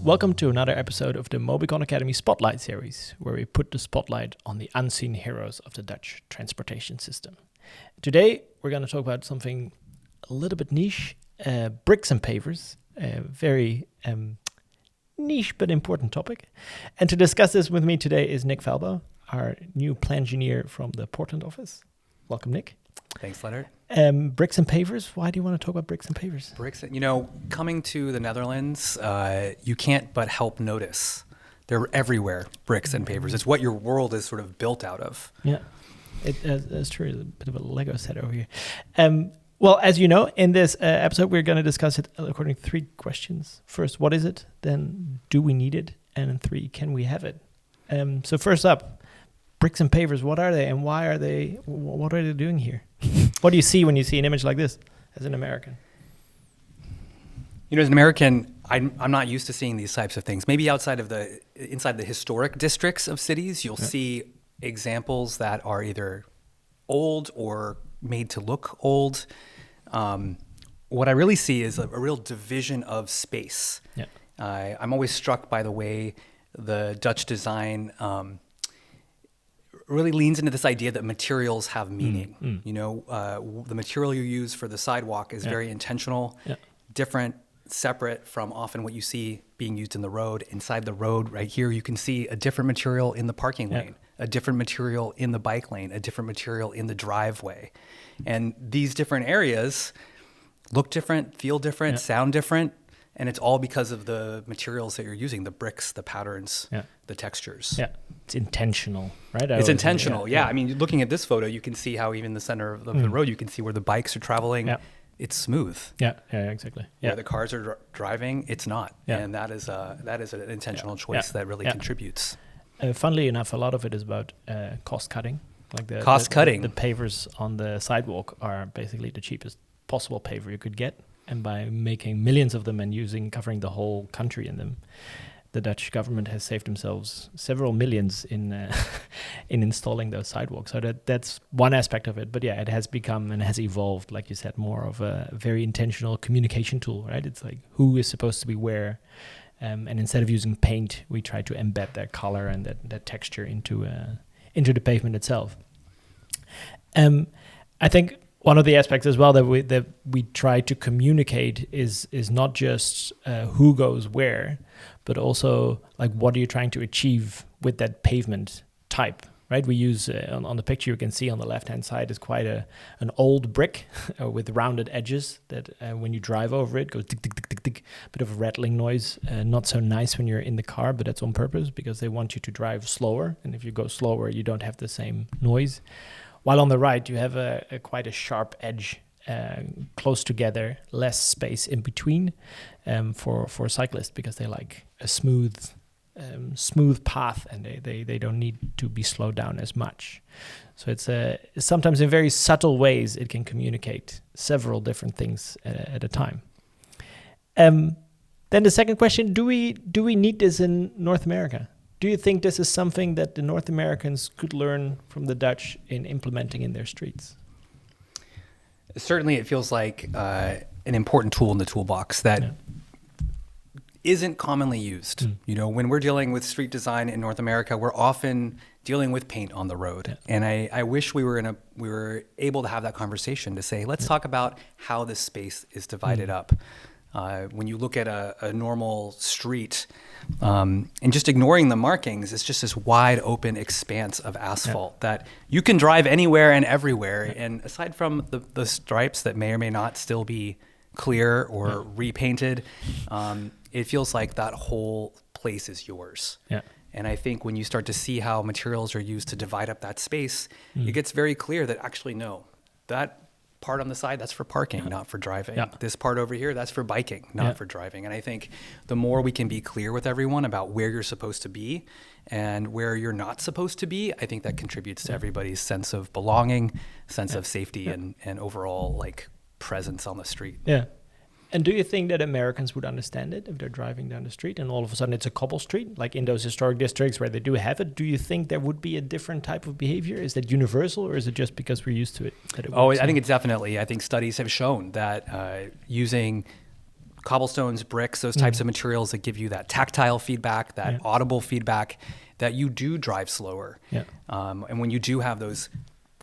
Welcome to another episode of the Mobycon Academy Spotlight series, where we put the spotlight on the unseen heroes of the Dutch transportation system. Today, we're going to talk about something a little bit niche, bricks and pavers, a very niche but important topic. And to discuss this with me today is Nick Valbo, our new plan engineer from the Portland office. Welcome, Nick. Thanks, Lennart. Bricks and pavers. Why do you want to talk about bricks and pavers? Bricks, coming to the Netherlands, you can't but help notice. They're everywhere, bricks and pavers. It's what your world is sort of built out of. Yeah, that's true. A bit of a Lego set over here. Well, as you know, in this episode, we're going to discuss it according to 3 questions. First, what is it? Then, do we need it? And then 3, can we have it? So first up, bricks and pavers, what are they and why are they, what are they doing here? What do you see when you see an image like this as an American? As an American, I'm not used to seeing these types of things. Maybe inside the historic districts of cities, you'll see examples that are either old or made to look old. What I really see is a real division of space. Yeah. I'm always struck by the way the Dutch design really leans into this idea that materials have meaning. The material you use for the sidewalk is very intentional, different, separate from often what you see being used in the road. Inside the road right here, you can see a different material in the parking lane, a different material in the bike lane, a different material in the driveway. And these different areas look different, feel different, sound different. And it's all because of the materials that you're using, the bricks, the patterns, the textures. Yeah, it's intentional, right? It's intentional, yeah. I mean, looking at this photo, you can see how even the center of the road, you can see where the bikes are traveling. Yeah. It's smooth. Yeah, exactly. Where the cars are driving, it's not. Yeah. And that is an intentional choice that really contributes. Funnily enough, a lot of it is about cost cutting. Like the pavers on the sidewalk are basically the cheapest possible paver you could get. And by making millions of them and covering the whole country in them, the Dutch government has saved themselves several millions in installing those sidewalks. So that's one aspect of it. But yeah, it has become and has evolved, like you said, more of a very intentional communication tool, right? It's like who is supposed to be where. And instead of using paint, we try to embed that color and that texture into the pavement itself. I think one of the aspects as well that we try to communicate is not just who goes where, but also like what are you trying to achieve with that pavement type, right? We use on the picture you can see on the left-hand side is quite an old brick with rounded edges that when you drive over it goes tick tick tick tick tick, bit of a rattling noise. Not so nice when you're in the car, but that's on purpose because they want you to drive slower, and if you go slower, you don't have the same noise. While on the right, you have quite a sharp edge, close together, less space in between for cyclists because they like a smooth path and they don't need to be slowed down as much. So it's sometimes in very subtle ways it can communicate several different things at a time. Then the second question, do we need this in North America? Do you think this is something that the North Americans could learn from the Dutch in implementing in their streets? Certainly, it feels like an important tool in the toolbox that isn't commonly used. When we're dealing with street design in North America, we're often dealing with paint on the road. And I wish we were able to have that conversation to say, let's talk about how this space is divided up. When you look at a normal street, and just ignoring the markings, it's just this wide open expanse of asphalt that you can drive anywhere and everywhere. And aside from the stripes that may or may not still be clear or repainted, it feels like that whole place is yours. Yeah. And I think when you start to see how materials are used to divide up that space, it gets very clear that actually, no, that part on the side, that's for parking, not for driving. Yeah. This part over here, that's for biking, not for driving. And I think the more we can be clear with everyone about where you're supposed to be and where you're not supposed to be, I think that contributes to everybody's sense of belonging, sense of safety, and overall like presence on the street. Yeah. And do you think that Americans would understand it if they're driving down the street and all of a sudden it's a cobble street, like in those historic districts where they do have it? Do you think there would be a different type of behavior? Is that universal, or is it just because we're used to it? I think it's definitely. I think studies have shown that using cobblestones, bricks, those types of materials that give you that tactile feedback, that audible feedback, that you do drive slower. Yeah. And when you do have those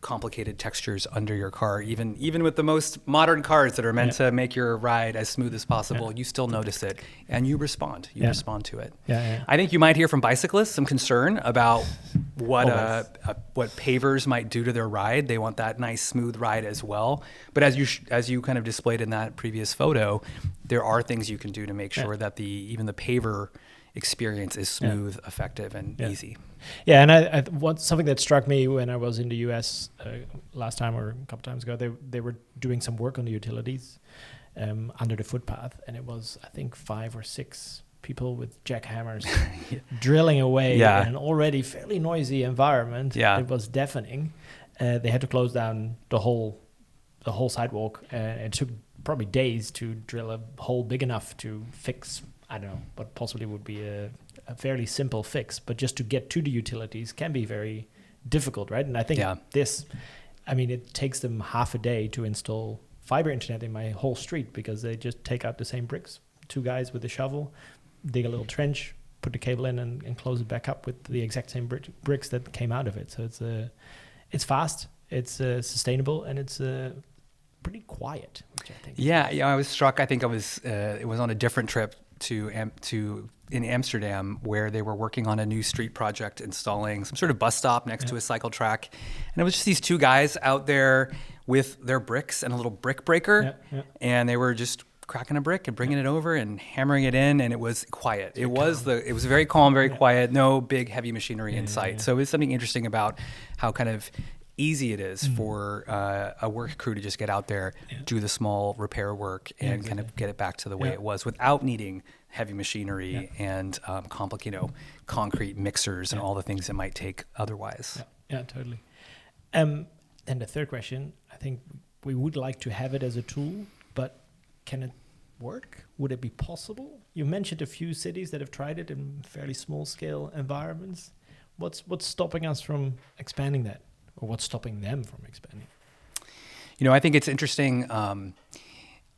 complicated textures under your car, even with the most modern cars that are meant to make your ride as smooth as possible, you still notice it and you respond respond to it. I think you might hear from bicyclists some concern about what pavers might do to their ride. They want that nice smooth ride as well, but as you kind of displayed in that previous photo, there are things you can do to make sure that even the paver experience is smooth, effective, and easy. Yeah, and something that struck me when I was in the US last time or a couple times ago, they were doing some work on the utilities under the footpath, and it was, I think, 5 or 6 people with jackhammers drilling away in an already fairly noisy environment. It was deafening. They had to close down the whole sidewalk, and it took probably days to drill a hole big enough to fix, I don't know, but possibly would be a fairly simple fix, but just to get to the utilities can be very difficult, right? And I think it takes them half a day to install fiber internet in my whole street, because they just take out the same bricks, 2 guys with a shovel, dig a little trench, put the cable in and close it back up with the exact same bricks that came out of it. So it's fast, it's sustainable, and it's pretty quiet, which I think. I was struck. I think it was on a different trip in Amsterdam, where they were working on a new street project, installing some sort of bus stop next to a cycle track, and it was just these 2 guys out there with their bricks and a little brick breaker, and they were just cracking a brick and bringing it over and hammering it in, and it was quiet. It was very calm, very quiet, no big heavy machinery in sight. So it's something interesting about how kind of easy it is for a work crew to just get out there, do the small repair work, and kind of get it back to the way it was without needing heavy machinery and concrete mixers and all the things it might take otherwise. Yeah, totally. And the third question, I think we would like to have it as a tool, but can it work? Would it be possible? You mentioned a few cities that have tried it in fairly small scale environments. What's stopping us from expanding that? Or what's stopping them from expanding? I think it's interesting.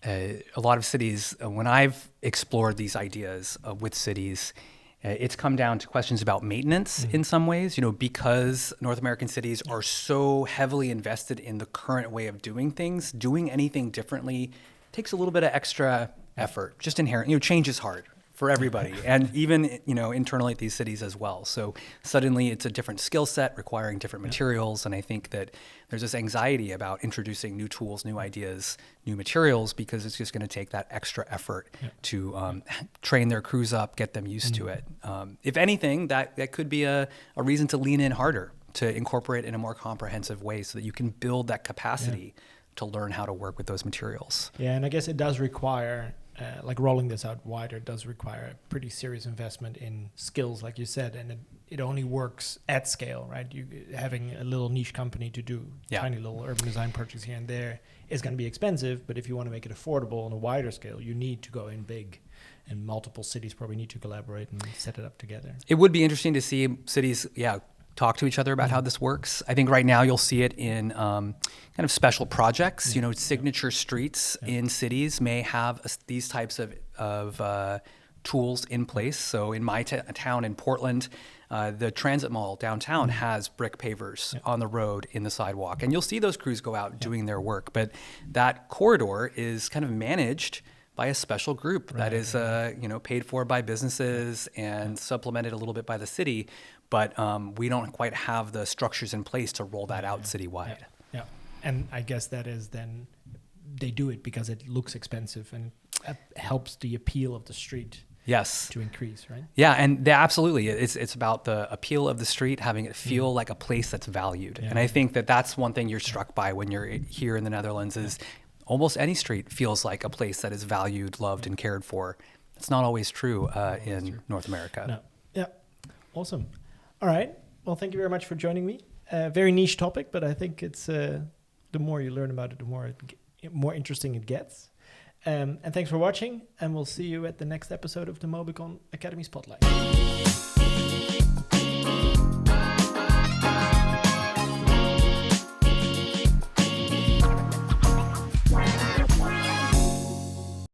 A lot of cities, when I've explored these ideas with cities, it's come down to questions about maintenance in some ways, because North American cities are so heavily invested in the current way of doing things. Doing anything differently takes a little bit of extra effort, just inherent. Change is hard for everybody, and even internally at these cities as well. So suddenly it's a different skill set requiring different materials, and I think that there's this anxiety about introducing new tools, new ideas, new materials, because it's just going to take that extra effort to train their crews up, get them used to it. If anything, that could be a reason to lean in harder, to incorporate in a more comprehensive way, so that you can build that capacity to learn how to work with those materials. Yeah, and I guess it does require rolling this out wider does require a pretty serious investment in skills, like you said, and it only works at scale, right? You having a little niche company to do tiny little urban design projects here and there is going to be expensive, but if you want to make it affordable on a wider scale, you need to go in big, and multiple cities probably need to collaborate and set it up together. It would be interesting to see cities, talk to each other about how this works. I think right now you'll see it in kind of special projects. Signature streets in cities may have these types of tools in place. So in my town in Portland, the transit mall downtown has brick pavers on the road, in the sidewalk, and you'll see those crews go out doing their work. But that corridor is kind of managed by a special group that is paid for by businesses and supplemented a little bit by the city. But we don't quite have the structures in place to roll that out citywide. Yeah, and I guess that is then they do it because it looks expensive and it helps the appeal of the street. Yes. To increase, right? Yeah, and absolutely. It's about the appeal of the street, having it feel like a place that's valued. Yeah. And I think that's one thing you're struck by when you're here in the Netherlands is almost any street feels like a place that is valued, loved, and cared for. It's not always true in North America. No. Yeah, awesome. All right. Well, thank you very much for joining me. Very niche topic, but I think it's the more you learn about it, the more interesting it gets. And thanks for watching, and we'll see you at the next episode of the Mobycon Academy Spotlight.